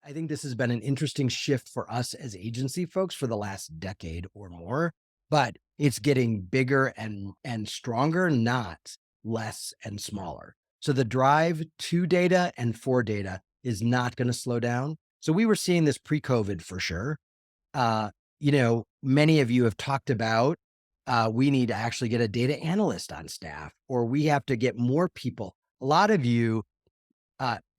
I think this has been an interesting shift for us as agency folks for the last decade or more, but it's getting bigger and stronger, not less and smaller. So the drive to data and for data is not going to slow down. So we were seeing this pre-COVID for sure. Uh, Many of you have talked about we need to actually get a data analyst on staff, or we have to get more people. A lot of you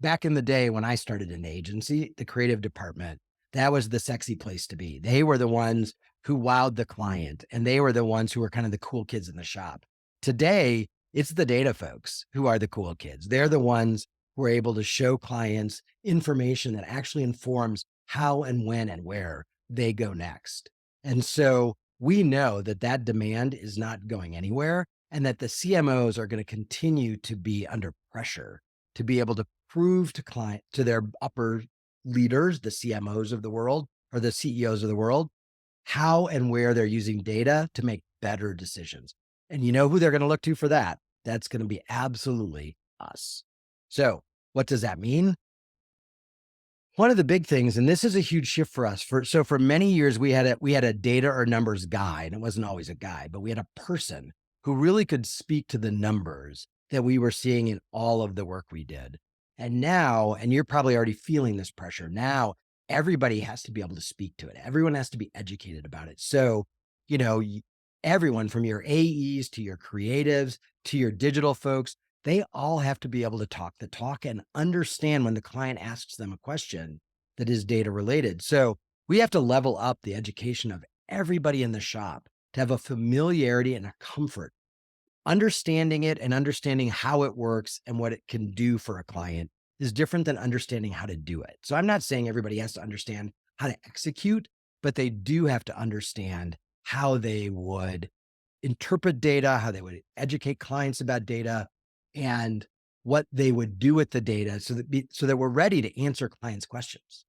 back in the day when I started an agency, the creative department, that was the sexy place to be. They were the ones who wowed the client, and they were the ones who were kind of the cool kids in the shop. Today, it's the data folks who are the cool kids. They're the ones who are able to show clients information that actually informs how and when and where they go next. And so we know that that demand is not going anywhere and that the CMOs are going to continue to be under pressure to be able to prove to their upper leaders, the CMOs of the world or the CEOs of the world, how and where they're using data to make better decisions. And you know who they're going to look to for that? That's going to be absolutely us. So what does that mean? One of the big things, and this is a huge shift for us. For many years, we had a data or numbers guy, and it wasn't always a guy, but we had a person who really could speak to the numbers that we were seeing in all of the work we did. And now, and you're probably already feeling this pressure now, everybody has to be able to speak to it. Everyone has to be educated about it. So, you know, y- everyone from your AEs to your creatives to your digital folks, they all have to be able to talk the talk and understand when the client asks them a question that is data related. So we have to level up the education of everybody in the shop to have a familiarity and a comfort. Understanding it and understanding how it works and what it can do for a client is different than understanding how to do it. So I'm not saying everybody has to understand how to execute, but they do have to understand how they would interpret data, how they would educate clients about data, and what they would do with the data so that we're ready to answer clients' questions.